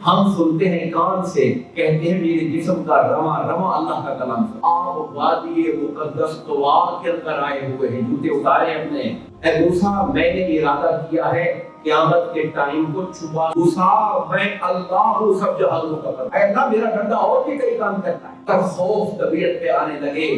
ہم سنتے ہیں کان سے، کہتے ہیں میرے جسم کا رواں رواں اللہ کا کلام سے۔ آپ وادی مقدس طوا کر آئے ہوئے ہیں، جوتے اتارے اپنے۔ اے موسیٰ میں نے ارادہ کیا ہے قیامت کے ٹائم کو چھپا۔ موسیٰ میں اللہ ہوں سب جہانوں کا پتہ۔ اے اللہ میرا ڈنڈا اور بھی کئی کام کرتا ہے۔ تب خوف طبیعت پہ آنے لگے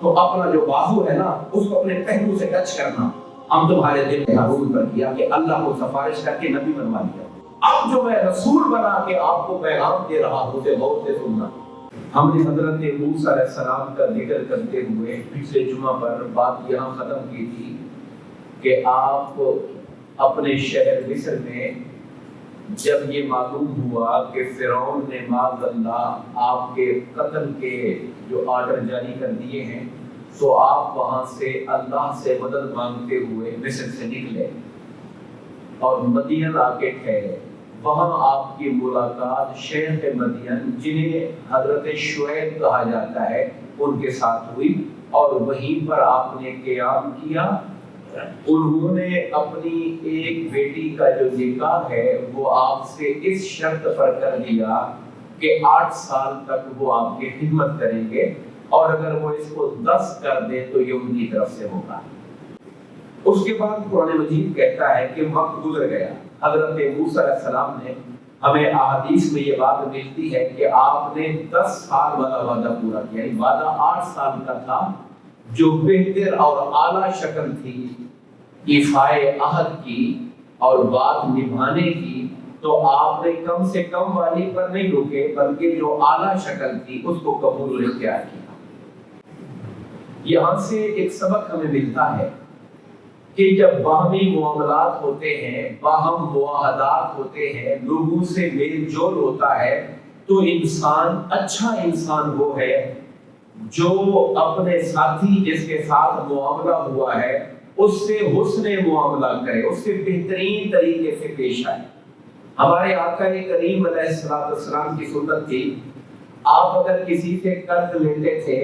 تو اپنا جو بازو ہے نا اس کو اپنے پہلو سے ٹچ کرنا۔ ہم تمہارے دل میں حضور پر کیا کہ اللہ کو سفارش کر کے نبی بنوا دیا۔ اب جو میں رسول بنا کے آپ کو پیغام دے رہا ہوں اسے غور سے سننا۔ ہم نے حضرت موسیٰ علیہ السلام کا ذکر کرتے ہوئے پچھلے جمعہ پر بات یہاں ختم کی تھی کہ آپ اپنے شہر مصر میں جب یہ معلوم ہوا کہ فرعون نے معاذ اللہ آپ کے قتل کے جو آرڈر جاری کر دیے ہیں تو آپ وہاں سے اللہ سے مدد مانگتے ہوئے مصر سے نکلے اور مدین آ کے ٹھہرے۔ وہاں آپ کی ملاقات شیخ مدین جنہیں حضرت شعیب کہا جاتا ہے ان کے ساتھ ہوئی اور وہیں پر آپ نے قیام کیا۔ انہوں نے اپنی ایک بیٹی کا جو نکاح ہے وہ آپ سے اس شرط پر کر دیا کہ 8 سال تک وہ آپ کی خدمت کریں گے اور اگر وہ اس کو 10 کر دیں تو یہ ان کی طرف سے ہوگا۔ اس کے بعد قرآن مجید کہتا ہے کہ وقت گزر گیا۔ حضرت موسیٰ علیہ السلام نے ہمیں احادیث میں یہ بات ملتی ہے کہ آپ نے 10 سال والا وعدہ پورا کیا، یعنی وعدہ 8 سال کا تھا جو بہتر اور اعلیٰ شکل تھی ایفائے عہد کی اور بات نبھانے کی، تو آپ نے کم سے کم والی پر نہیں رکے بلکہ جو اعلیٰ شکل تھی اس کو قبول و اختیار کیا۔ یہاں سے ایک سبق ہمیں ملتا ہے کہ جب باہمی معاملات ہوتے ہیں، باہم معاہدات ہوتے ہیں، لوگوں سے میل جول ہوتا ہے تو انسان اچھا انسان وہ ہے جو اپنے ساتھی جس کے ساتھ معاملہ ہوا ہے اس سے حسن معاملہ کرے، اس سے بہترین طریقے سے پیش آئے۔ ہمارے آقا کریم علیہ السلام کی سنت تھی، آپ اگر کسی سے قرض لیتے تھے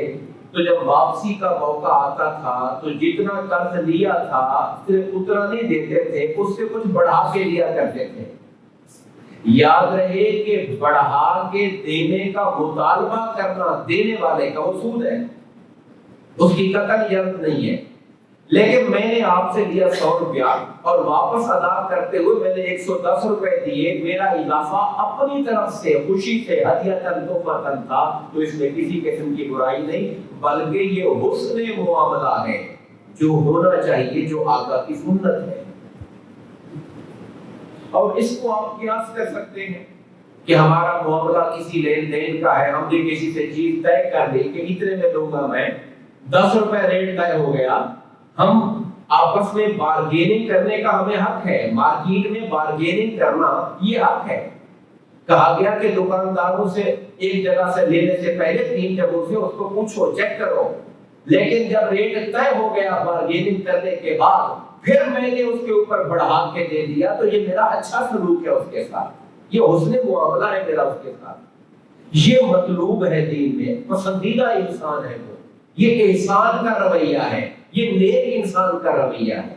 تو جب واپسی کا موقع آتا تھا تو جتنا قرض لیا تھا صرف اتنا نہیں دیتے تھے، اس سے کچھ بڑھا کے لیا کرتے تھے۔ یاد رہے کہ بڑھا کے دینے کا مطالبہ کرنا دینے والے کا اصول ہے، اس کی قطعی اجازت نہیں ہے۔ لیکن میں نے آپ سے لیا 100 روپیہ اور واپس ادا کرتے ہوئے میں نے 110 روپے دیے، میرا اضافہ اپنی طرف سے خوشی سے ہدیہ تحفہ تھا، تو اس میں کسی قسم کی برائی نہیں بلکہ یہ حسن معاملہ ہے جو ہونا چاہیے، جو آقا کی سنت ہے۔ اور اس کو آپ قیاس کر سکتے ہیں کہ ہمارا معاملہ کسی لین دین کا ہے، ہم نے کسی سے چیز طے کر لی کہ اتنے میں دوں گا میں، 10 روپے ریٹ طے ہو گیا، ہم آپس میں بارگیننگ کرنے کا ہمیں حق ہے، مارکیٹ میں بارگیننگ کرنا یہ حق ہے۔ کہا گیا کہ دکانداروں سے ایک جگہ سے لینے سے پہلے 3 جگہوں سے اس کو پوچھو، چیک کرو، لیکن جب ریٹ طے ہو گیا بارگیننگ کرنے کے بعد پھر میں نے اس کے اوپر بڑھا کے دے دیا تو یہ میرا اچھا سلوک ہے اس کے ساتھ، یہ حسن معاملہ ہے میرا اس کے ساتھ، یہ مطلوب ہے دین میں، پسندیدہ انسان ہے وہ، یہ احسان کا رویہ ہے، یہ نیک انسان کا رویہ ہے۔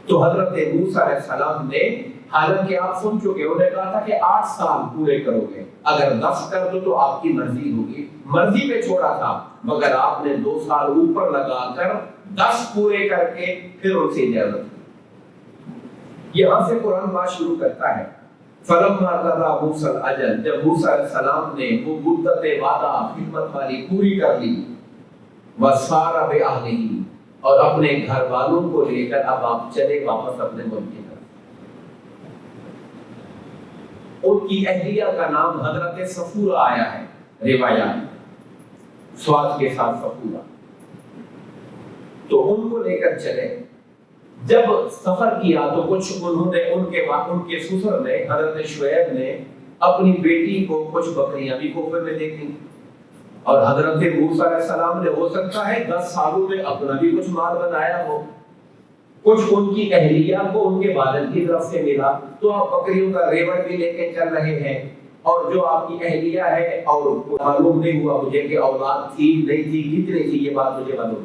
تو حضرت موسیٰ علیہ السلام نے، حالانکہ آپ سن چکے، انہوں نے کہا تھا کہ 8 سال پورے کرو گے، اگر 10 کر دو تو آپ کی مرضی ہوگی، مرضی پہ چھوڑا تھا، مگر آپ نے 2 سال اوپر لگا کر 10 پورے کر کے پھر ان سے اجازت۔ یہاں سے قرآن بات شروع کرتا ہے، فَلَمَّا قَضَىٰ مُوسَىٰ الْأَجَلَ، جب موسیٰ علیہ السلام نے وہ مدت وعدہ خدمت والی پوری کر لی، وَسَارَ بِأَهْلِهِ، اور اپنے گھر والوں کو لے کر اب آپ چلے واپس اپنے ملک کی طرف۔ ان کی اہلیہ کا نام حضرت صفورہ آیا ہے روایات، سواد کے ساتھ صفورہ، تو ان کو لے کر چلے۔ جب سفر کیا تو کچھ انہوں نے ان کے سسر نے، حضرت شعیب نے اپنی بیٹی کو کچھ بکریاں بھی کوفے میں دے دی، اور حضرت موسیٰ علیہ السلام نے ہو سکتا ہے 10 سالوں میں اپنا بھی کچھ مال بنایا ہو، کچھ ان کی اہلیہ کو ان کے والد کی طرف سے ملا، تو آپ بکریوں کا ریوڑ بھی لے کے چل رہے ہیں، اور جو آپ کی اہلیہ ہے اور معلوم نہیں ہوا مجھے کہ اولاد تھی نہیں تھی کتنی تھی، یہ بات مجھے معلوم،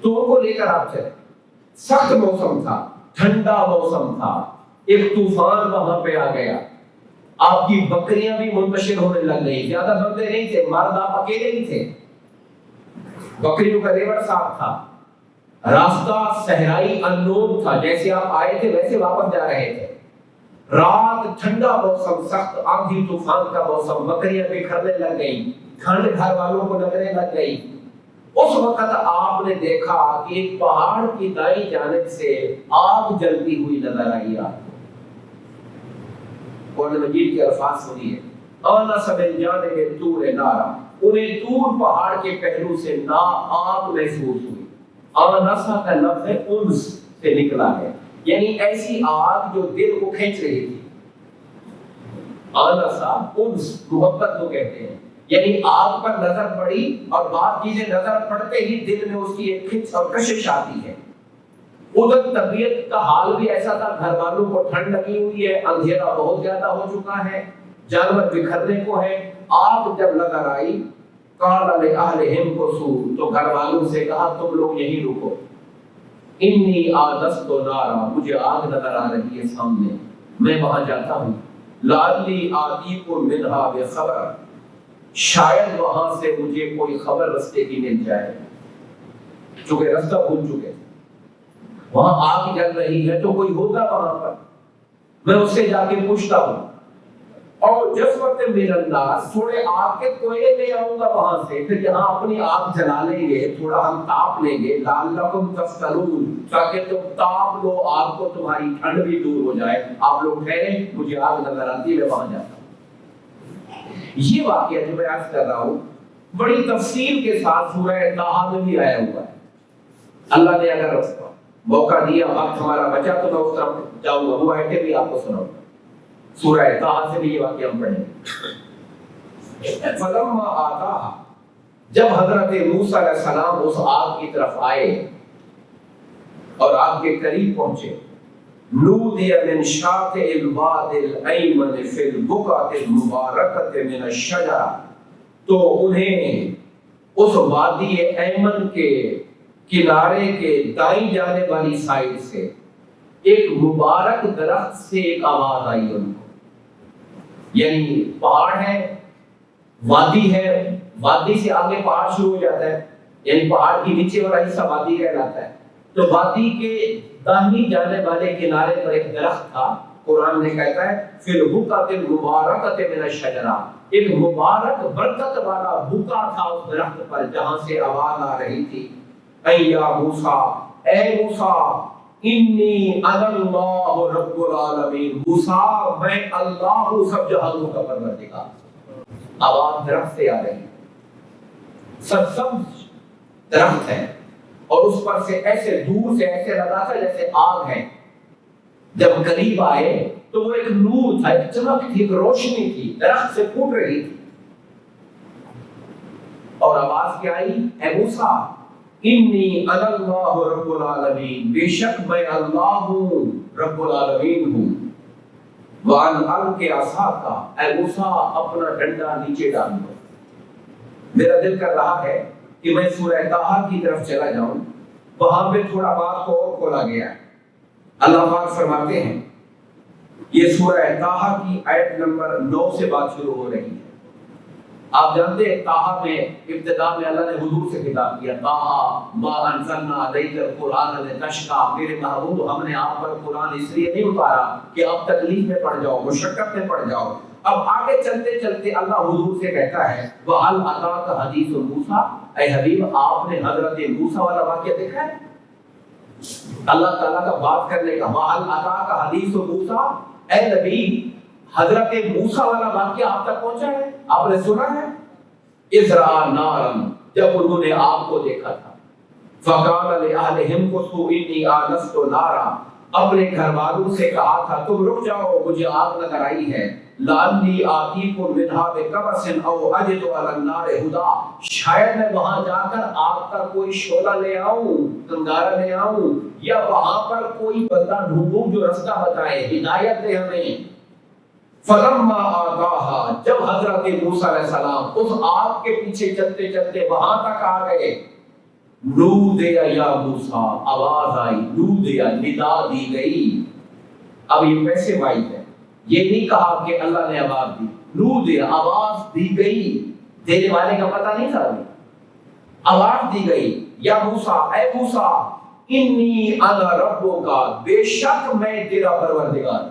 تو ان کو لے کر آپ چلے۔ سخت موسم تھا، ٹھنڈا موسم تھا، ایک طوفان وہاں پہ آ گیا، آپ کی بکریاں بھی منتشر ہونے لگ گئی، زیادہ بندے نہیں تھے، مرد آپ اکیلے ہی تھے، بکریوں کا ریوڑ صاف تھا، راستہ صحرائی انون تھا، جیسے آپ آئے تھے ویسے واپس جا رہے تھے، رات ٹھنڈا موسم، سخت آندھی طوفان کا موسم، بکریاں بکھرنے لگ گئی، ٹھنڈ گھر والوں کو لگنے لگ گئی۔ اس وقت آپ نے دیکھا کہ ایک پہاڑ کی دائیں جانب سے آگ جلتی ہوئی نظر آئی۔ قرآن مجید کے الفاظ سنیے، آنس من جانب طور نارا، انہیں طور پہاڑ کے پہلو سے آگ محسوس ہوئی۔ آنسا کا لفظ انس سے نکلا ہے، یعنی ایسی آگ جو دل کو کھینچ رہی تھی۔ آنسا انس محبت کو کہتے ہیں، یعنی آگ پر نظر پڑی اور بعض چیزیں نظر پڑتے ہی دل میں اس کی ایک کھچ اور کشش آتی ہے۔ ادھر طبیعت کا حال بھی ایسا تھا، گھر والوں کو ٹھنڈ لگی ہوئی ہے، اندھیرا بہت زیادہ ہو چکا ہے، جانور بکھرنے کو ہے۔ آگ جب نظر آئی، قال لأہلہم کثوا، تو گھر والوں سے کہا تم لوگ یہیں رکو، انی آنست نارا، مجھے آگ نظر آ رہی ہے سامنے، میں وہاں جاتا ہوں، لعلی آتیکم منہا بخبر، شاید وہاں سے مجھے کوئی خبر رستے کی مل جائے، چونکہ رستہ بھول چکے، وہاں آگ جل رہی ہے تو کوئی ہوگا وہاں پر، میں اس سے جا کے پوچھتا ہوں، اور جس وقت من الناس، تھوڑے آگ کے کوئلے لے آؤں گا وہاں سے، پھر یہاں اپنی آگ جلا لیں گے، تھوڑا ہم تاپ لیں گے، لعلکم تفتنون، تاکہ تم تاپ لو آگ کو، تمہاری ٹھنڈ بھی دور ہو جائے، آپ لوگ ٹھہریں، مجھے آگ نظر آتی ہے، میں وہاں جاتا ہوں۔ یہ واقعہ جو میں عرض کر رہا ہوں بڑی تفصیل کے ساتھ سورہ طٰہٰ میں بھی آیا ہوا ہے۔ اللہ نے اگر موقع دیا، وقت ہمارا بچا تو میں اس طرف جاؤں گا، وہ آیتیں بھی آپ کو سناؤں گا، سورہ طٰہٰ سے بھی یہ واقعہ ہم پڑھیں گے۔ فلما آتاہا، جب حضرت موسیٰ علیہ السلام اس آگ کی طرف آئے اور آگ کے قریب پہنچے، نودی من شاطئ الوادی الایمن فی البقعۃ المبارکۃ من الشجرہ، تو انہیں اس وادی ایمن کے کنارے کے دائیں جانے والی سائڈ سے ایک مبارک درخت سے ایک آواز آئی ان کو، یعنی پہاڑ ہے، وادی ہے، وادی سے آگے پہاڑ شروع ہو جاتا ہے، یعنی پہاڑ کی نیچے والا حصہ وادی کہلاتا ہے، تو وادی کے داہنی جانے والے کنارے پر ایک درخت تھا، قرآن نے کہتا ہے فی البقعۃ المبارکۃ من الشجرہ، ایک مبارک برکت والا بقعہ تھا اس درخت پر جہاں سے آواز آ رہی تھی، اے یا موسیٰ، اے موسیٰ، انی انا اللہ رب العالمین، موسیٰ میں اللہ ہوں سب جہانوں کا پروردگار۔ آواز درخت سے آ رہی ہے، سبز درخت ہے، اور اس پر سے ایسے دور سے ایسے لگا تھا جیسے آگ ہے، جب قریب آئے تو وہ ایک نور تھا، ایک چمک تھی، ایک روشنی تھی، درخت سے پھوٹ رہی تھی، اور آواز کیا آئی، اے موسیٰ انی انا اللہ رب العالمین، بے شک میں اللہ ہوں، رب العالمین ہوں، وَأَنْ أَلْقِ عَصَاكَ، اے موسیٰ اپنا ڈنڈا نیچے ڈال دو۔ میرا دل کر رہا ہے کہ میں سورہ طٰہٰ کی طرف چلا جاؤں، وہاں پہ تھوڑا بات کو اور کھولا گیا ہے۔ اللہ پاک فرماتے ہیں، یہ سورہ طٰہٰ کی آیت نمبر 9 سے بات شروع ہو رہی ہے۔ آپ جانتے ہیں طٰہٰ میں ابتدا میں اللہ نے حضور سے خطاب کیا، طٰہٰ ما انزلنا علیک القرآن لتشقیٰ، میرے محبوب ہم نے آپ پر قرآن اس لیے نہیں اتارا کہ آپ تکلیف میں پڑ جاؤ، مشقت میں پڑ جاؤ۔ اب آگے چلتے چلتے اللہ حضور سے کہتا ہے وَهَلْ أَتَاكَ حَدِيثُ مُوسَىٰ، اے حبیب آپ نے حضرت موسیٰ والا واقعہ دیکھا ہے؟ اللہ تعالیٰ کا بات کرنے کا، وَهَلْ أَتَاكَ حَدِيثُ مُوسَىٰ، اے نبی حضرت موسیٰ والا واقعہ آپ تک پہنچا ہے، آپ نے سنا ہے؟ اِذْ رَأَىٰ نَارًا، جب انہوں نے آگ کو دیکھا تھا، فَقَالَ لِأَهْلِهِمْ كُثُوا إِنِّي آنَسْتُ نَارًا، اپنے گھر والوں سے کہا تھا تم رک جاؤ، مجھے آگ نظر آئی ہے، لَعَلِّي آتِيكُم مِّنْهَا بِقَبَسٍ أَوْ أَجِدُ عَلَى النَّارِ هُدًى، شاید میں وہاں جا کر آگ کا کوئی شعلہ لے آؤں، انگارہ لے آؤں، یا وہاں پر کوئی بندہ ڈھونڈوں جو رستہ بتائے، ہدایت دے ہمیں۔ فلما آتاہا، جب حضرت موسیٰ علیہ السلام اس آگ کے پیچھے چلتے چلتے وہاں تک آ گئے، نودیا یا موسیٰ، آواز آئی، نودیا، ندا دی گئی۔ اب یہ پیسے واحد ہے، یہ نہیں کہا کہ اللہ نے آواز دی، نودی آواز دی گئی، دینے والے کا پتہ نہیں تھا، آواز دی گئی، یا موسیٰ اے موسیٰ انی انا ربک، بے شک میں تیرا پروردگار،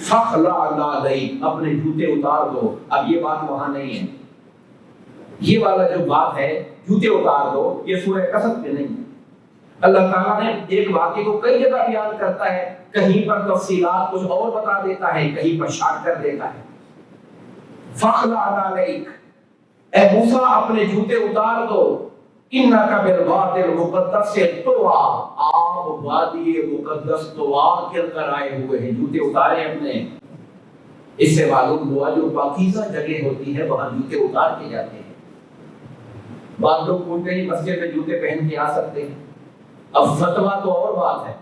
فخلع علیک، اپنے جوتے اتار دو۔ اب یہ بات وہاں نہیں ہے، یہ والا جو بات ہے جوتے اتار دو، یہ سورہ قصص میں نہیں ہے۔ اللہ تعالیٰ نے ایک واقعے کو کئی جگہ بیان کرتا ہے، کہیں پر تفصیلات کچھ اور بتا دیتا ہے، کہیں پر شارٹ کر دیتا ہے۔ فخلع علیک، اے موسیٰ اپنے جوتے اتار دو، انک بالوادی المقدس طویٰ، آپ وادی مقدس طویٰ کے اندر آئے ہوئے ہیں، جوتے اتارے اپنے۔ اس سے معلوم ہوا جو پاکیزہ جگہ ہوتی ہے وہاں جوتے اتار کے جاتے ہیں۔ بعض لوگ پوچھتے ہیں مسجد میں جوتے پہن کے آ سکتے ہیں؟ اب فتویٰ تو اور بات ہے،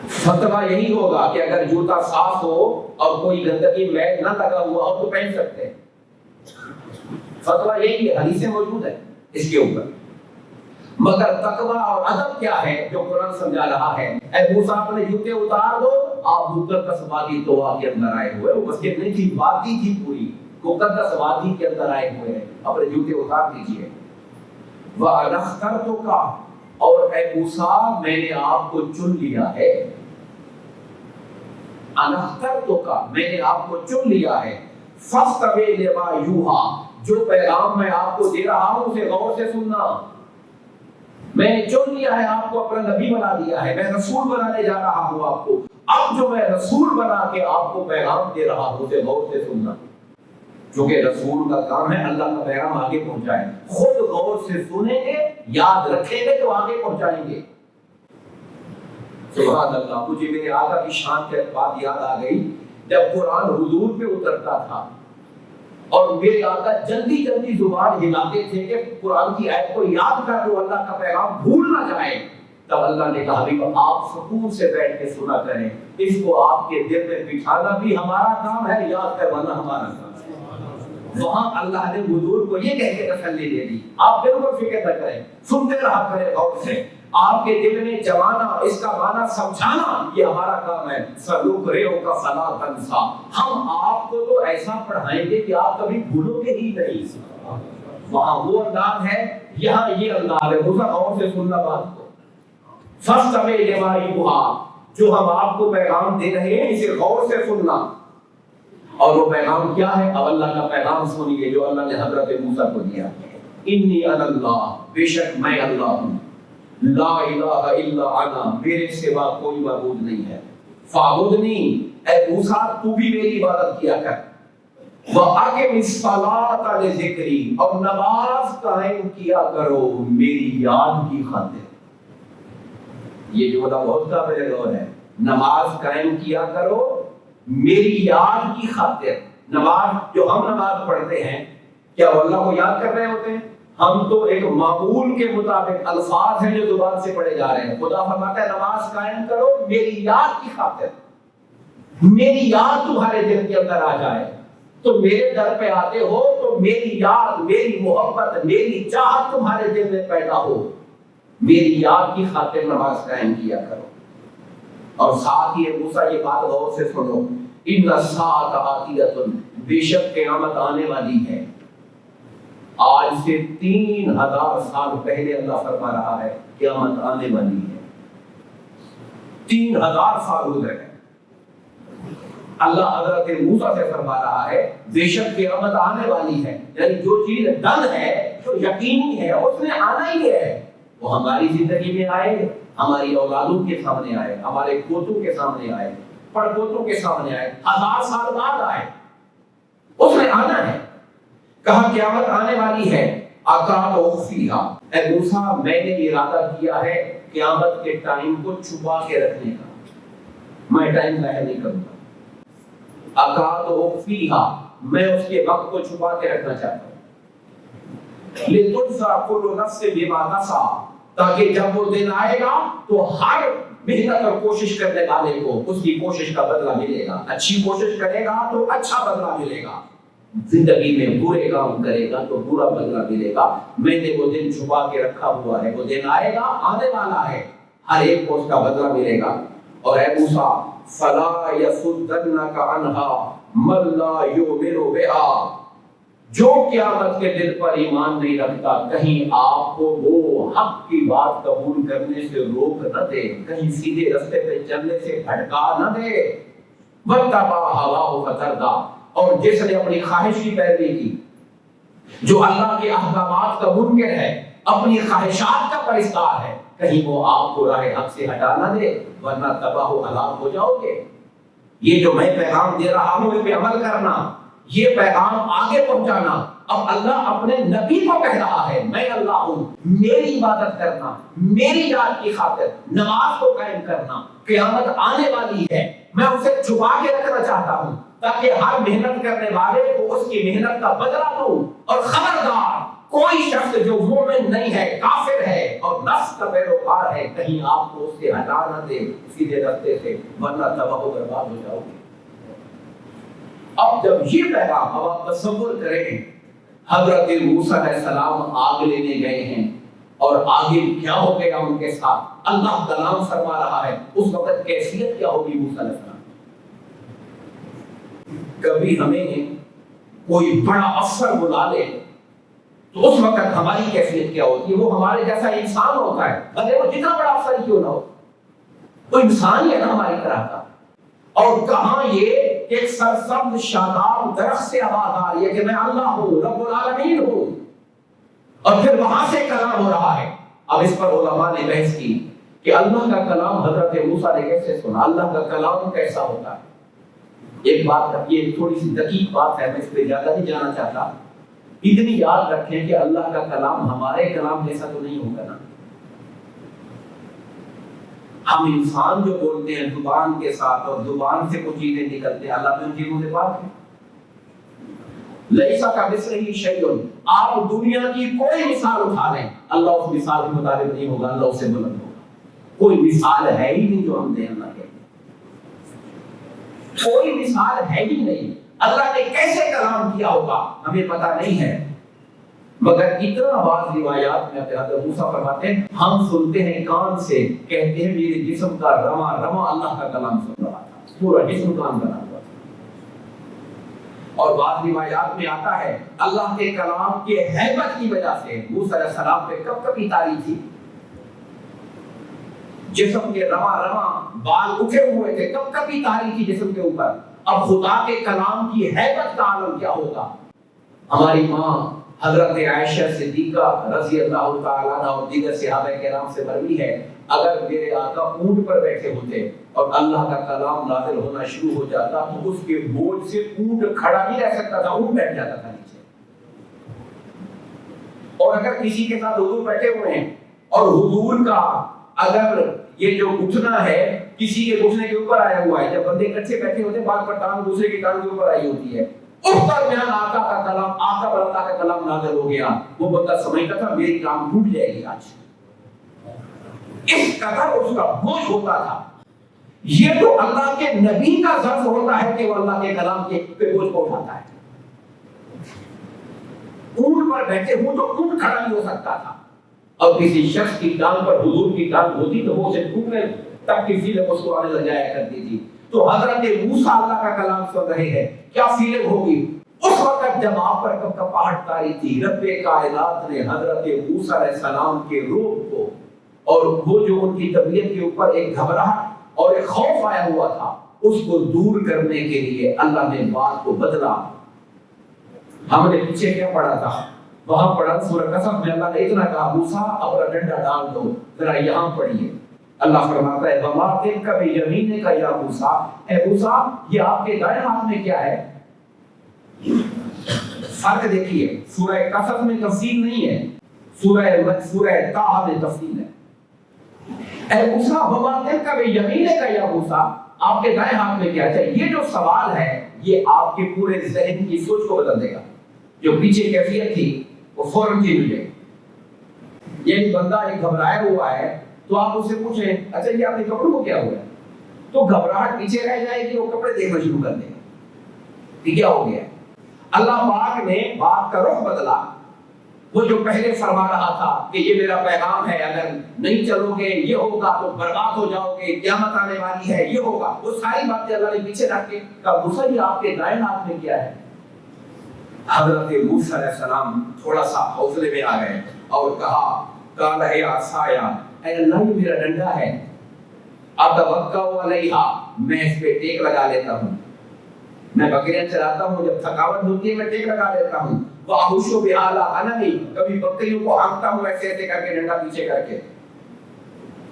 فتویٰ یہی ہوگا کہ اگر جوتا صاف ہو اور کوئی گندگی میل نہ لگا ہوا ہو تو پہن سکتے ہیں، فتویٰ یہی ہے، حدیثیں موجود ہے اس کے اوپر۔ مگر تقویٰ اور ادب کیا ہے جو قرآن سمجھا رہا ہے؟ اے موسیٰ اپنے جوتے اتار دو، آپ مقدس وادی طویٰ کے اندر آئے ہوئے، وہ مسجد نہیں تھی، وادی تھی پوری، مقدس وادی کے اندر آئے ہوئے ہیں، اپنے جوتے اتار دیجئے۔ وَأَنَا اخْتَرْتُكَ، اور اے موسیٰ میں نے آپ کو چن لیا ہے، انا اخترتک، میں نے آپ کو چن لیا ہے، فَاسْتَمِعْ لِمَا يُوحَىٰ، جو پیغام میں آپ کو دے رہا ہوں اسے غور سے سننا۔ میں نے چن لیا ہے، آپ کو اپنا نبی بنا دیا ہے، میں رسول بنانے جا رہا ہوں آپ کو، اب جو میں رسول بنا کے آپ کو پیغام دے رہا ہوں اسے غور سے سننا، کیونکہ رسول کا کام ہے اللہ کا پیغام آگے پہنچائے، خود غور سے سنیں گے، یاد رکھیں گے تو آگے پہنچائیں گے۔ سبحان اللہ، مجھے میرے آقا کی شان کی بات یاد آ گئی، جب قرآن حضور پہ اترتا تھا اور میرے آقا جلدی جلدی زبان ہلاتے تھے کہ قرآن کی آیت کو یاد کر لو، اللہ کا پیغام بھول نہ جائے، تب اللہ نے کہا بھی آپ سکون سے بیٹھ کے سنا کریں، اس کو آپ کے دل میں بٹھانا بھی ہمارا کام ہے، یاد کروانا ہمارا کام ہے۔ وہاں اللہ نے حضور کو یہ کہہ کے تسلی دے دی، آپ بالکل فکر نہ کریں، سنتے رہا کریں غور سے، آپ کے دل میں جمانا، اس کا معنی سمجھانا، یہ ہمارا کام ہے۔ سَنُقْرِئُكَ فَلَا تَنسَىٰ، ہم آپ کو تو ایسا پڑھائیں گے کہ آپ کبھی بھولو گے ہی نہیں۔ وہاں وہ انداز ہے، یہاں یہ انداز ہے، غور غور سے سننا بات کو۔ فَاسْتَمِعْ لِمَا يُوحَىٰ، جو ہم آپ کو پیغام دے رہے ہیں اسے غور سے سننا۔ اور وہ پیغام کیا ہے؟ اب اللہ کا پیغام سنیے جو اللہ نے حضرت موسیٰ کو دیا، انی انا اللہ، بے شک میں اللہ ہوں، لا الہ الا انا، میرے سوا کوئی معبود نہیں ہے، فاعبدنی، اے موسیٰ تو بھی میری عبادت کیا کر، وَأَقِمِ الصَّلَاةَ لِذِكْرِی، اور نماز قائم کیا کرو میری یاد کی خاطر۔ یہ جملہ بہت قابل غور ہے، نماز قائم کیا کرو میری یاد کی خاطر۔ نماز جو ہم نماز پڑھتے ہیں، کیا وہ اللہ کو یاد کر رہے ہوتے ہیں؟ ہم تو ایک معمول کے مطابق الفاظ ہیں جو زبان سے پڑھے جا رہے ہیں۔ خدا فرماتا ہے نماز قائم کرو میری یاد کی خاطر، میری یاد تمہارے دل کے اندر آ جائے، تو میرے در پہ آتے ہو تو میری یاد، میری محبت، میری چاہت تمہارے دل میں پیدا ہو، میری یاد کی خاطر نماز قائم کیا کرو۔ اور ساتھ ہی موسیٰ یہ بات غور سے سنو، ان الساعۃ آتیۃ، بے شک قیامت آنے والی ہے۔ آج سے 3000 سال پہلے اللہ فرما رہا ہے قیامت آنے والی ہے، 3000 سال ہو گئے، اللہ حضرت موسیٰ سے فرما رہا ہے بے شک قیامت آنے والی ہے، یعنی جو چیز ڈن ہے، جو یقینی ہے، اس نے آنا ہی ہے، وہ ہماری زندگی میں آئے، ہماری اولادوں کے سامنے آئے، ہمارے پوتوں کے سامنے آئے، پڑ پوتوں کے سامنے آئے، 1000 سال بعد آئے، اس نے آنا ہے۔ کہا قیامت آنے والی ہے، اَقَالُ أُخْفِيهَا، اے موسیٰ میں نے ارادہ کیا ہے قیامت کے ٹائم کو چھپا کے رکھنے کا، میں ٹائم ظاہر نہیں کروں گا۔ اَقَالُ أُخْفِيهَا، میں اس کے وقت کو چھپا کے رکھنا چاہتا ہوں۔ لِتُجْزَىٰ كُلُّ نَفْسٍ بِمَا كَسَبَتْ، تاکہ جب وہ دن آئے گا تو ہر محنت اور کوشش کرنے والے کو اس کی کوشش کا بدلہ ملے گا، اچھی کوشش کرے گا تو اچھا بدلہ ملے گا، زندگی میں برے کام کرے گا تو برا بدلہ ملے گا۔ میں نے وہ دن چھپا کے رکھا ہوا ہے، وہ دن آئے گا، آنے والا ہے، ہر ایک کو اس کا بدلہ ملے گا۔ اور اے موسیٰ فلا يصدنك عنها من لا يؤمن بها، جو قیامت کے دن پر ایمان نہیں رکھتا کہیں آپ کو وہ حق کی بات قبول کرنے سے روک نہ دے، کہیں سیدھے رستے پہ چلنے سے بھٹکا نہ دے۔ وَاتَّبَعَ هَوَاهُ فَتَرْدَىٰ، اور جس نے اپنی خواہش کی پیروی کی، جو اللہ کے احکامات کا منکر ہے، اپنی خواہشات کا پرستار ہے، کہیں وہ آپ کو راہ حق سے ہٹا نہ دے، ورنہ تباہ و ہلاک ہو جاؤ گے۔ یہ جو میں پیغام دے رہا ہوں اس پہ عمل کرنا، یہ پیغام آگے پہنچانا۔ اب اللہ اپنے نبی کو کہہ رہا ہے میں اللہ ہوں، میری عبادت کرنا، میری یاد کی خاطر نماز کو قائم کرنا۔ قیامت آنے والی ہے، میں اسے چھپا کے رکھنا چاہتا ہوں تاکہ ہر محنت کرنے والے کو اس کی محنت کا بدلہ دوں۔ اور خبردار کوئی شخص جو مومن نہیں ہے، کافر ہے اور نفس کا پیروکار ہے، کہیں آپ کو اس سے ہٹا نہ دے سیدھے راستے سے، ورنہ تباہ و برباد ہو جاؤ گے۔ اب جب یہ پیغام، اب آپ تصور کریں حضرت موسیٰ علیہ السلام آگ لینے گئے ہیں اور آگے کیا ہو گیا ان کے ساتھ، اللہ کلام فرما رہا ہے، اس وقت کیفیت کیا ہوگی موسیٰ علیہ السلام؟ کبھی ہمیں کوئی بڑا افسر بلا لے تو اس وقت ہماری کیفیت کیا ہوتی ہے؟ وہ ہمارے جیسا انسان ہوتا ہے، بھلے وہ جتنا بڑا افسر کیوں نہ ہو، وہ انسان ہی ہے نا ہماری طرح کا۔ اور کہاں یہ کہ ایک سرسبز شاداب درخت سے آواز آ رہی ہے کہ میں اللہ ہوں، رب العالمین ہوں، اور پھر وہاں سے کلام ہو رہا ہے۔ اب اس پر علماء نے بحث کی کہ اللہ کا کلام حضرت موسیٰ نے کیسے سنا، اللہ کا کلام کیسا ہوتا ہے۔ ایک بات، یہ تھوڑی سی دقیق بات ہے، میں اس پہ زیادہ نہیں جانا چاہتا، اتنی یاد رکھیں کہ اللہ کا کلام ہمارے کلام جیسا تو نہیں ہوگا نا۔ ہم انسان جو بولتے ہیں زبان کے ساتھ، اور زبان سے کچھ چیزیں نکلتے ہیں، اللہ تو ان چیزوں سے پاک ہے۔ لیسا کمثلہ شیء، آپ دنیا کی کوئی مثال اٹھا لیں، اللہ اس مثال کے مطابق نہیں ہوگا، اللہ اس سے بلند ہوگا۔ کوئی مثال ہے ہی نہیں جو ہم دیں اللہ کے، کوئی مثال ہے ہی نہیں۔ اللہ نے کیسے کلام کیا ہوگا ہمیں پتہ نہیں ہے، مگر اتنا بعض روایات میں حضرت موسیٰ فرماتے ہیں ہم سنتے ہیں کان سے، کہتے ہیں میرے جسم کا رواں رواں اللہ کا کلام سن رہا تھا، پورا جسم کام بنا ہوا تھا۔ اور بعض روایات میں آتا ہے اللہ کے کلام کے ہیبت کی وجہ سے موسیٰ علیہ السلام پہ کب کبھی تاری تھی، جسم کے رواں رواں بال اٹھے ہوئے تھے، کب کبھی تاری تھی جسم کے اوپر۔ اب خدا کے کلام کی ہیبت کا عالم کیا ہوگا۔ ہماری ماں حضرت عائشہ صدیقہ رضی اللہ تعالیٰ عنہ اور دیگر صحابہ کرام سے مروی ہے، اگر میرے آقا اونٹ پر بیٹھے ہوتے اور اللہ کا کلام نازل ہونا شروع ہو جاتا تو اس کے بوجھ سے اونٹ کھڑا نہیں رہ سکتا تھا، اونٹ بیٹھ جاتا تھا نیچے۔ اور اگر کسی کے ساتھ حضور بیٹھے ہوئے ہیں اور حضور کا اگر یہ جو گھٹنا ہے کسی کے گھٹنے کے اوپر آیا ہوا ہے، جب بندے اکٹھے بیٹھے ہوتے ہیں بعض پر ٹانگ دوسرے کی ٹانگ کے اوپر آئی ہوتی ہے، اس درمیان آقا کا کلام، آقا پر اللہ کا کلام نازل ہو گیا، وہ بندہ سمجھتا تھا میری ٹانگ ٹوٹ جائے گی آج، اس قدر اس کا بوجھ ہوتا تھا۔ یہ تو اللہ کے نبی کا ضعف ہوتا ہے کہ وہ اللہ کے کلام کے بوجھ کو اٹھاتا ہے۔ اونٹ پر بیٹھے ہوں تو اونٹ کھڑا نہیں ہو سکتا تھا، اور کسی شخص کی ٹانگ پر حضور کی ٹانگ ہوتی تو وہ اسے ٹوٹنے تک کی فیلنگ اس کو آنے لگ جایا کرتی تھی۔ تو حضرت موسیٰ اللہ کا کلام سن رہے ہیں، کیا فیلنگ ہوگی اس وقت جب آپ پر کب کپاہٹ تاری تھی؟ رب کائنات نے حضرت موسیٰ علیہ السلام کے روح کو اور وہ جو ان کی طبیعت کے اوپر ایک گھبراہٹ اور ایک خوف آیا ہوا تھا اس کو دور کرنے کے لیے اللہ نے بات کو بدلا۔ ہم نے پیچھے کیا پڑھا تھا؟ وہاں پڑھا سورہ قصص میں اللہ نے اتنا کہا موسیٰ اپنا ڈنڈا ڈال دو، ذرا یہاں پڑھیے۔ اللہ فرماتا ہے وَمَا تِلْكَ بِيَمِينِكَ يَا موسیٰ، اے موسیٰ یہ آپ کے دائیں ہاتھ میں کیا ہے؟ فرق دیکھیے، سورہ قصص میں تفصیل نہیں ہے، سورہ طٰہٰ میں تفصیل ہے۔ اے موسیٰ وَمَا تِلْكَ بِيَمِينِكَ يَا موسیٰ، آپ کے دائیں ہاتھ میں کیا ہے؟ یہ جو سوال ہے یہ آپ کے پورے ذہن کی سوچ کو بدل دے گا۔ جو پیچھے کیفیت تھی وہ فوراً چینج ہو جائے گی۔ یعنی بندہ ایک گھبرایا ہوا ہے تو آپ اس سے پوچھیں اچھا یہ آپ کے کپڑوں کو کیا ہوا ہے، تو گھبراہٹ پیچھے رہ جائے گی، وہ کپڑے دیکھنا شروع کر دے گا کہ کیا ہو گیا۔ اللہ پاک نے بات کا رخ بدلا، وہ جو پہلے فرما رہا تھا کہ یہ میرا پیغام ہے، اگر نہیں چلو گے یہ ہوگا تو برباد ہو جاؤ گے، قیامت آنے والی ہے، یہ ہوگا، وہ ساری باتیں اللہ نے پیچھے رکھ کے کہا موسیٰ یہ آپ کے دائیں ہاتھ میں کیا ہے؟ حضرت موسیٰ علیہ السلام تھوڑا سا حوصلے میں آ گئے اور کہا قال ہے عصایا، اے اللہ یہ میرا ڈنڈا ہے، اتوکا علیہا، میں اس پہ ٹیک لگا لیتا ہوں، میں بکریاں چراتا ہوں، جب تھکاوٹ ہوتی ہے میں ٹیک لگا لیتا ہوں، وَأَحُشُّ بِهَا عَلَىٰ غَنَمِي، کبھی بکریوں کو ہانکتا ہوں ایسے ایسے کر کے ڈنڈا پیچھے کر کے،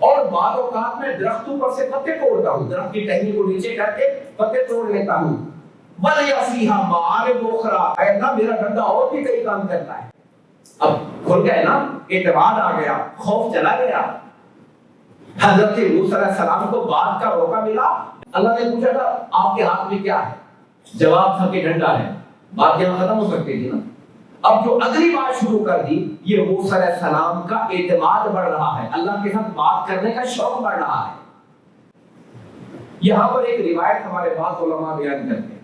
اور بعض اوقات میں درختوں پر سے پتے توڑتا ہوں، درخت کی ٹہنی کو نیچے کر کے پتے توڑ لیتا ہوں، وَلِيَ فِيهَا مَعَارِبُ أُخْرَىٰ، اے اللہ میرا ڈنڈا اور بھی کئی کام کرتا ہے۔ اب کھل گئے نا، اعتماد آ گیا، خوف چلا گیا۔ حضرت موسیٰ علیہ السلام کو بات کا موقع ملا، اللہ نے پوچھا تھا آپ کے ہاتھ میں کیا ہے؟ جواب تھا کہ ڈنڈا ہے، بات یہاں ختم ہو سکتی تھی نا۔ اب جو اگلی بات شروع کر دی، یہ موسیٰ علیہ السلام کا اعتماد بڑھ رہا ہے، اللہ کے ساتھ بات کرنے کا شوق بڑھ رہا ہے۔ یہاں پر ایک روایت ہمارے پاس علماء بیان کرتے ہیں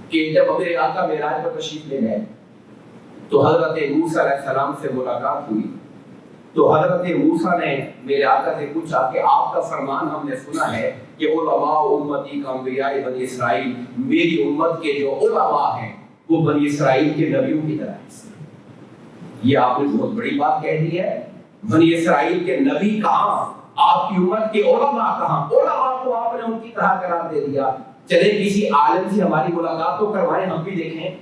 کہ جب میرے آقا معراج پر تشریف لے گئے تو حضرت موسیٰ علیہ السلام سے ملاقات ہوئی، تو حضرت موسیٰ نے میرے آقا سے پوچھا کہ آپ کا فرمان ہم نے سنا ہے کہ علماء امتی کا انبیاء بنی اسرائیل، میری امت کے جو علماء ہیں وہ بنی اسرائیل کے نبیوں کی طرح ہے۔ یہ آپ نے بہت بڑی بات کہہ دی ہے، بنی اسرائیل کے نبی کہاں، آپ کی امت کے علماء کہاں؟ علماء کو آپ نے ان کی طرح قرار دے دیا۔ چلے کسی عالم سے ہماری ملاقات تو کروائیں، ہم بھی دیکھیں۔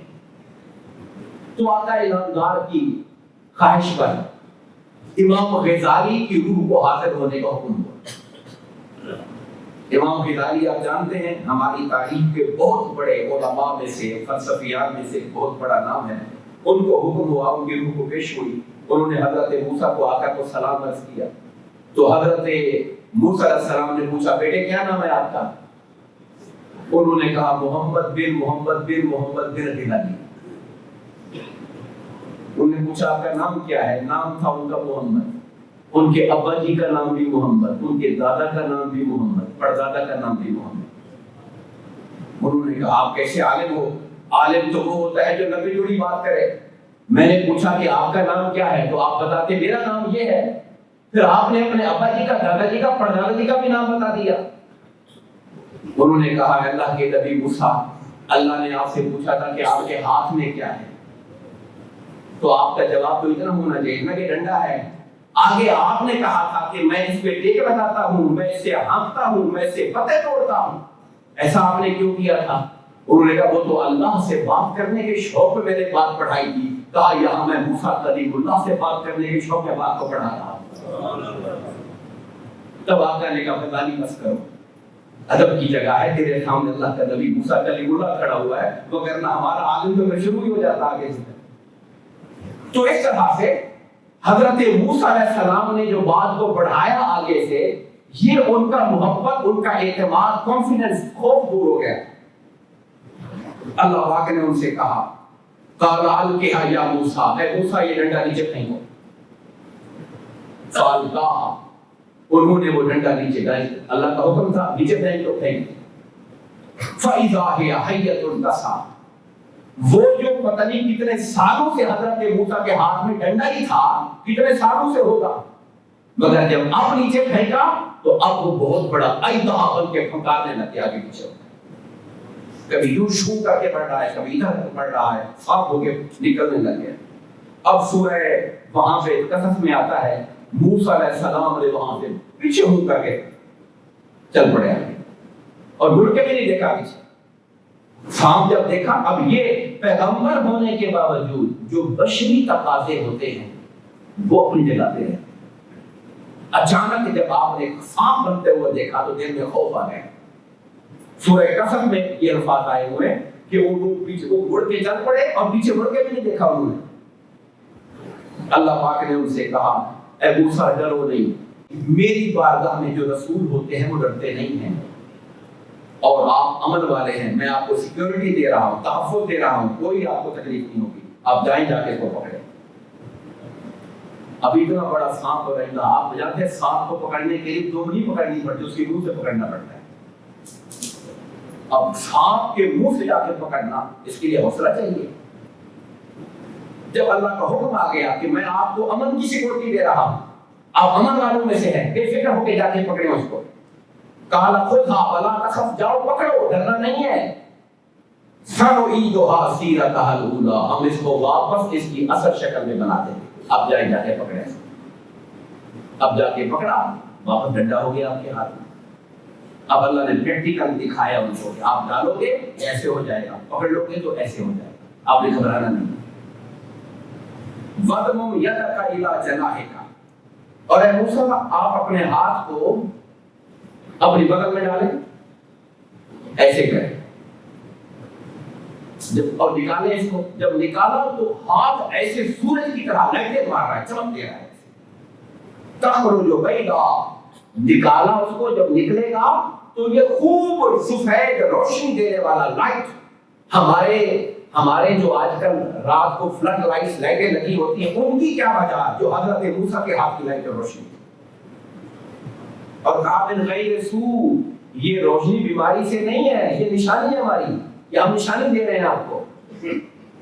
تو آقا انعامدار کی خواہش پر امام غزالی کی روح کو حاضر ہونے کا حکم ہوا۔ امام غزالی آپ جانتے ہیں ہماری تاریخ کے بہت بڑے علماء میں سے، فلسفیات میں سے بہت بڑا نام ہے، ان کو حکم ہوا، ان کی روح کو پیش ہوئی، انہوں نے حضرت موسیٰ کو آقا کو سلام عرض کیا۔ تو حضرت موسیٰ علیہ السلام نے پوچھا بیٹے کیا نام ہے آپ کا؟ انہوں نے کہا محمد بن محمد بن محمد بن غزالی۔ انہوں نے پوچھا آپ کا نام کیا ہے؟ نام تھا ان کا محمد، ان کے ابا جی کا نام بھی محمد، ان کے دادا کا نام بھی محمد، پردادا کا نام بھی محمد۔ انہوں نے کہا آپ کیسے عالم ہو؟ عالم تو وہ ہوتا ہے جو نبی جڑی بات کرے۔ میں نے پوچھا کہ آپ کا نام کیا ہے تو آپ بتاتے میرا نام یہ ہے، پھر آپ نے اپنے ابا جی کا، دادا جی کا، پردادا جی کا بھی نام بتا دیا۔ انہوں نے کہا اللہ کے نبی موسیٰ، اللہ نے آپ سے پوچھا تھا کہ آپ کے ہاتھ میں کیا ہے، تو آپ کا جواب تو اتنا ہونا چاہیے نا کہ ڈنڈا ہے۔ آگے آپ نے کہا تھا کہ میں اس پہ ٹیک لگاتا ہوں، میں اس سے ہانکتا ہوں، میں اس سے پتے توڑتا ہوں، ایسا آپ نے کیوں کیا تھا؟ انہوں نے کہا وہ تو اللہ سے بات کرنے کے شوق میں میں نے بات پڑھائی تھی۔ کہا یہاں میں موسیٰ کلیم اللہ سے بات کرنے کے شوق میں بات کو پڑھا رہا ہوں۔ تب آقا نے کہا غزالی بس کرو، ادب کی جگہ ہے، تیرے سامنے اللہ کا نبی موسیٰ کلیم اللہ کھڑا ہوا ہے، وگرنہ ہمارا عالم تو میں شروع ہی ہو جاتا آگے سے۔ تو اس طرح سے حضرت موسیٰ علیہ السلام نے جو بات کو بڑھایا آگے سے، یہ ان کا محبت، ان کا اعتماد، کانفیڈنس، خوف دور ہو گیا۔ اللہ پاک نے ان سے کہا قال القها یا موسیٰ، اے موسیٰ یہ ڈنڈا نیچے پھینکو۔ فالقاها، انہوں نے وہ ڈنڈا نیچے ڈالا، اللہ کا حکم تھا نیچے پھینک دو، پھینک۔ فاذا هي حية تسعى، وہ جو پتہ نہیں کتنے سالوں سے حضرت موسیٰ کے ہاتھ میں ڈنڈا ہی تھا، کتنے سالوں سے ہوگا، مگر جب اب نیچے پھینکا تو اب وہ بہت بڑا ایدہ بن کے پھنکارنے لگے آگے پیچھے، کبھی یوں شو کر کے بڑھ رہا ہے، کبھی ادھر بڑھ رہا ہے، صاف ہو کے نکلنے لگے۔ اب سورہ وہاں پہ قصص میں آتا ہے موسیٰ علیہ السلام نے وہاں سے پیچھے ہو کر کے چل پڑے آگے اور مڑ کے بھی نہیں دیکھا پیچھے۔ سام جب دیکھا، اب یہ پیغمبر ہونے کے باوجود جو بشری تقاضے ہوتے ہیں وہ اپنی جگہ پہ ہیں۔ اچانک جب آپ نے سام بنتے ہوئے دیکھا تو دل میں خوف آ گیا۔ سورہ قصص میں یہ الفاظ آئے ہوئے کہ وہ پیچھے وہ مڑ کے چل پڑے اور پیچھے مڑ کے بھی نہیں دیکھا انہوں نے۔ اللہ پاک نے ان سے کہا اے موسیٰ ڈرو نہیں، میری بارگاہ میں جو رسول ہوتے ہیں وہ ڈرتے نہیں ہیں، اور آپ امن والے ہیں، میں آپ کو سیکیورٹی دے رہا ہوں، تحفظ دے رہا ہوں، کوئی آپ کو تکلیف نہیں ہوگی، آپ جائیں جا کے اس کو پکڑیں۔ ابھی اتنا بڑا سانپ ہو رہا، آپ جانتے ہیں سانپ کو پکڑنے کے لیے 2 نہیں پکڑنی پڑتی، اس کی منہ سے پکڑنا پڑتا ہے۔ اب سانپ کے منہ سے جا کے پکڑنا، اس کے لیے حوصلہ چاہیے۔ جب اللہ کا حکم آ گیا کہ میں آپ کو امن کی سیکورٹی دے رہا ہوں، آپ امن والوں میں سے ہیں، بے فکر ہو کے جا کے پکڑے اس کو، قال خذها ولا تخف، جاؤ پکڑو، ڈرنا نہیں ہے، سنعيدها سيرتها الاولى، ہم اس کو واپس اس کی اصل شکل میں بنا دیں گے۔ اب جائے جا کے پکڑے، اب جا کے پکڑا، واپس ڈنڈا ہو گیا آپ کے ہاتھ میں۔ اب اللہ نے پریکٹیکل دکھایا ان کو کہ آپ ڈالو گے ایسے ہو جائے گا، پکڑ لو گے تو ایسے ہو جائے گا، آپ نے گھبرانا نہیں۔ وَضْمُمْ يَدَكَ إِلَىٰ جَنَاحِكَ، اور اے موسیٰ آپ اپنے ہاتھ کو اپنی بغل میں ڈالیں، ایسے کریں، اور نکالیں اس کو۔ جب نکالا تو ہاتھ ایسے سورج کی طرح لائٹیں مار رہا ہے، چمک دے رہا ہے۔ تخرج بيضاء، نکالا اس کو، جب نکلے گا تو یہ خوب سفید روشنی دینے والا لائٹ، ہمارے جو آج کل رات کو فلڈ لائٹس لائٹیں لگی ہوتی ہیں، ان کی کیا وجہ، جو حضرت موسیٰ کے ہاتھ کی لائٹ روشنی، اور کہا من غیر سوء، یہ روشنی بیماری سے نہیں ہے، یہ نشانی ہے ہماری، یہ ہم نشانی دے رہے ہیں آپ کو۔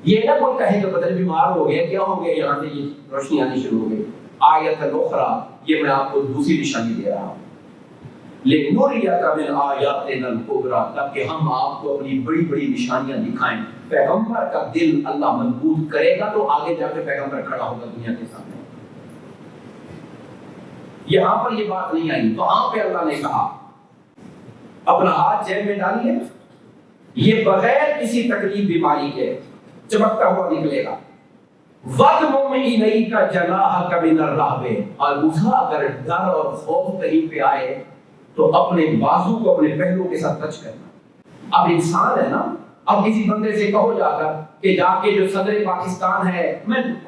یہ نہ کوئی کہے کہ بدل بیمار ہو گیا، کیا ہو گیا، یہاں سے یہ روشنی آنی شروع ہو گئی۔ آیت الاخری، یہ میں آپ کو دوسری نشانی دے رہا ہوں، لِنُرِيَكَ مِنْ آیَاتِنَا الْکُبْریٰ، تاکہ ہم آپ کو اپنی بڑی بڑی نشانیاں دکھائیں۔ پیغمبر کا دل اللہ مضبوط کرے گا تو آگے جا کے پیغمبر کھڑا ہوگا دنیا کے سامنے۔ یہاں پر یہ بات نہیں آئی، وہاں پہ اللہ نے کہا اپنا ہاتھ جیب میں ڈالیے، یہ بغیر کسی تکلیف بیماری کے چمکتا ہوا نکلے گا۔ وَضْمُمْ إِلَيْكَ جَنَاحَكَ مِنَ الرَّهْبِ، اور موسیٰ اگر ڈر اور خوف کہیں پہ آئے تو اپنے بازو کو اپنے پہلو کے ساتھ ٹچ کرنا۔ اب انسان ہے نا، اب کسی بندے سے کہو جا کر کہ جا کے جو صدر پاکستان ہے،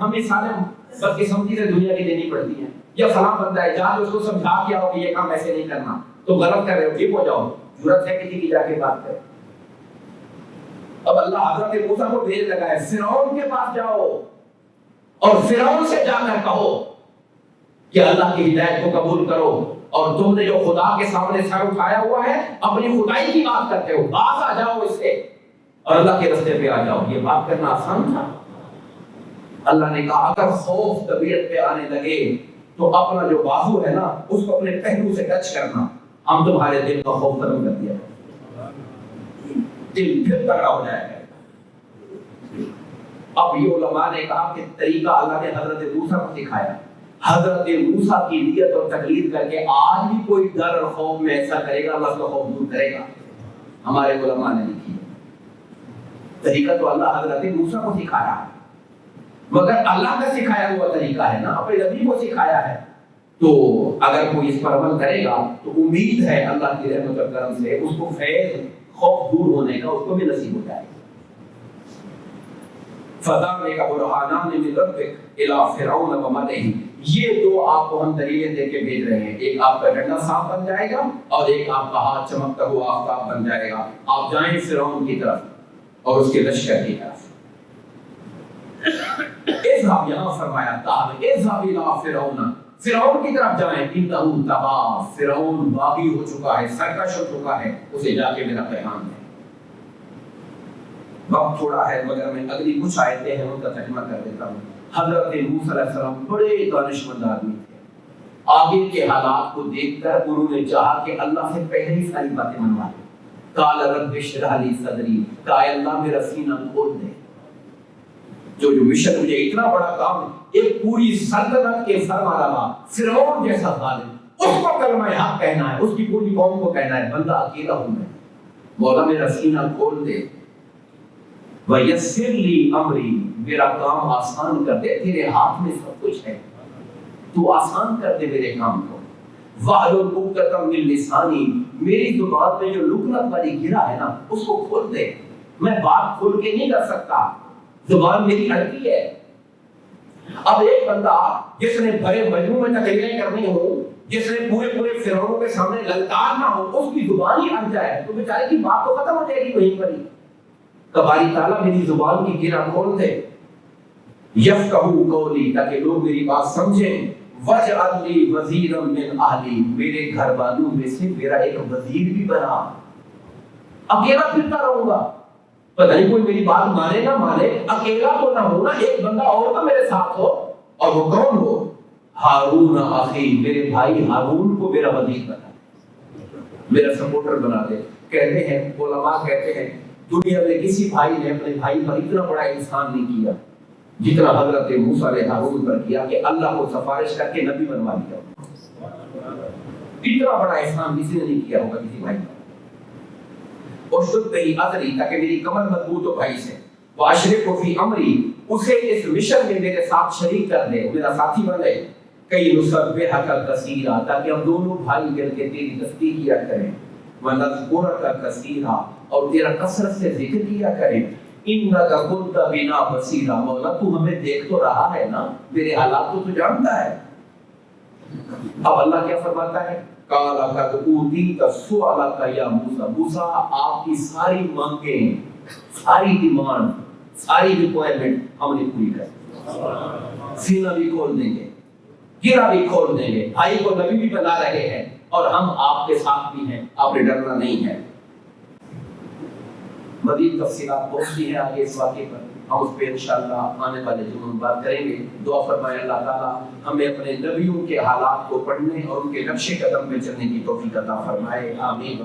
ہمیں سارے بدقسمتی سے دنیا کی دینی پڑتی ہے، یا فلاں بندہ ہے، جا کے اس کو سمجھا کے آؤ کہ یہ کام ایسے نہیں کرنا، تو غلط کر رہے ہو، ٹھیک ہو جاؤ، ضرورت ہے کسی کی جا کے بات کرے۔ اب اللہ حضرت موسیٰ کو بھیج لگا ہے، فرعون کے پاس جاؤ اور فرعون سے جا کر کہو کہ اللہ کی ہدایت کو قبول کرو، اور تم نے جو خدا کے سامنے سر اٹھایا ہوا ہے، اپنی خدائی کی بات کرتے ہو، باز آ جاؤ اس سے اور اللہ کے رستے پہ آ جاؤ۔ یہ بات کرنا آسان تھا؟ اللہ نے کہا اگر خوف طبیعت پہ آنے لگے تو اپنا جو بازو ہے نا، اس کو اپنے پہلو سے ٹچ کرنا، ہم تمہارے دل کا خوف ختم کر دیا، دل پھر تگڑا ہو جائے گا۔ اب یہ علماء نے کہا کہ طریقہ اللہ نے حضرت موسیٰ کو سکھایا، حضرت موسیٰ کی نیت اور تقلید کر کے آج بھی کوئی ڈر اور خوف میں ایسا کرے گا، اللہ اس کا خوف دور کرے گا۔ ہمارے علماء نے لکھی طریقہ تو اللہ حضرت موسیٰ کو سکھایا، مگر اللہ کا سکھایا ہوا طریقہ ہے نا، اپنے نبی کو سکھایا ہے، تو اگر کوئی اس پر عمل کرے گا تو امید ہے اللہ کی رحمت اور کرم سے اس کو فیض خوف دور ہونے کا اس کو بھی نصیب ہو جائے گا۔ فَذَلِكَ بُرْهَانَانِ مِنْ رَبِّكَ إِلَىٰ فِرْعَوْنَ وَمَلَئِهِ، یہ دو آپ کو ہم دلیلیں دے کے بھیج رہے ہیں، ایک آپ کا ڈنڈا صاف بن جائے گا اور ایک آپ کا ہاتھ چمکتا ہوا آفتاب بن جائے گا۔ آپ جائیں فرعون کی طرف اور اس کے لشکر کی طرف۔ اذهب، یہاں فرمایا تعالی اذهب إِلَىٰ فِرْعَوْنَ، فرعون کی طرف جائیں، إِنَّهُ طَغَىٰ، فرعون باغی ہو چکا ہے، سرکش ہو چکا ہے، اسے جا کے میرا پیغام ہے۔ وقت تھوڑا ہے مگر میں اگلی کچھ آیتیں ہیں ان کا ترجمہ کر دیتا ہوں۔ حضرت موسیٰ علیہ السلام بڑے دانشمند آدمی تھے، آگے کے حالات کو دیکھ کر انہوں نے چاہا کہ اللہ سے پہلے ہی ساری باتیں منوا لیں۔ قال رب اشرح لي صدری، کہا اللہ میرا سینہ کھول دے، جو مشن مجھے اتنا بڑا کام، ایک پوری سلطنت کے فرمانروا فرعون جیسا ظالم، اس کو کلمہ حق کہنا ہے، اس کی پوری قوم کو کہنا ہے، بندہ اکیلا ہوں میں، مولا میرا سینہ کھول دے۔ وَيَسِّرْ لِي أَمْرِي، میرا کام آسان کر دے، تیرے ہاتھ میں سب کچھ ہے، تو آسان کر دے میرے کام کو۔ وَاحْلُلْ عُقْدَةً مِّن لِّسَانِي، میری زبان میں جو لکنت والی گرہ ہے نا اس کو کھول دے، میں بات کھول کے نہیں کر سکتا، زبان میری اڑتی ہے۔ اب ایک بندہ جس نے بڑے مجموع میں تقریریں کرنی ہو، جس نے پورے فرعون کے سامنے للکارنا ہو، اس کی زبان ہی اڑ جائے تو بیچارے کی بات تو ختم ہو جائے گی وہیں پر ہی۔ باری تعالیٰ میری زبان کی گرہ کھول دے، یفقہوا قولی، تاکہ لوگ میری بات سمجھیں، وَاجْعَلْ لِي وَزِيرًا مِّنْ أَهْلِي، میرے گھر والوں میں سے میرا ایک وزیر بھی بنا، اکیلا پھرتا رہوں گا، پتہ نہیں کوئی میری بات مانے نہ مانے، اکیلا تو نہ ہونا، ایک بندہ اور تو میرے ساتھ ہو، اور وہ کون ہو؟ ہارون اخی، میرے بھائی ہارون کو میرا وزیر بنا دے، میرا سپورٹر بنا دے۔ کہتے ہیں علماء کہتے ہیں دنیا میں کسی بھائی نے اپنے بھائی پر اتنا بڑا احسان نہیں کیا جتنا حضرت موسیٰ علیہ ہارون پر کیا، کہ اللہ کو سفارش کر کے نبی بنوا دیا۔ اتنا بڑا احسان کسی نے نہیں کیا ہوگا کسی بھائی پر۔ اور شد ہی ادری، تاکہ میری کمر مضبوط ہو بھائی سے، واشرک فی امری، اسے اس مشن میں میرے ساتھ شریک کر دے، میرا ساتھی بنے، کئی نسبحک کثیرا، تاکہ ہم دونوں بھائی مل کے تیری تسبیح کیا کریں، ونذکرک کثیرا، اور تیرا کثرت سے ذکر کیا کریں، انک کنت بنا بصیرا، مولا تو ہمیں دیکھ تو رہا ہے نا، میرے حالات تو جانتا ہے۔ اب اللہ کیا فرماتا ہے؟ قال قد اوتیت سؤلک یا موسیٰ، موسیٰ آپ کی ساری مانگیں، ساری ڈیمانڈ، ساری ریکوائرمنٹ ہم نے پوری کر، سینہ بھی کھول دیں گے، گرہ بھی کھول دیں گے، بھائی کو نبی بھی بنا رہے ہیں، اور ہم آپ کے ساتھ بھی ہیں، آپ نے ڈرنا نہیں ہے۔ مزید تفصیلات پہنچتی ہیں آگے اس واقعے پر، ہم اس پہ انشاءاللہ آنے والے جمعوں میں بات کریں گے۔ دعا فرمائے اللہ تعالیٰ ہمیں اپنے نبیوں کے حالات کو پڑھنے اور ان کے نقش قدم میں چلنے کی توفیق عطا فرمائے، آمین۔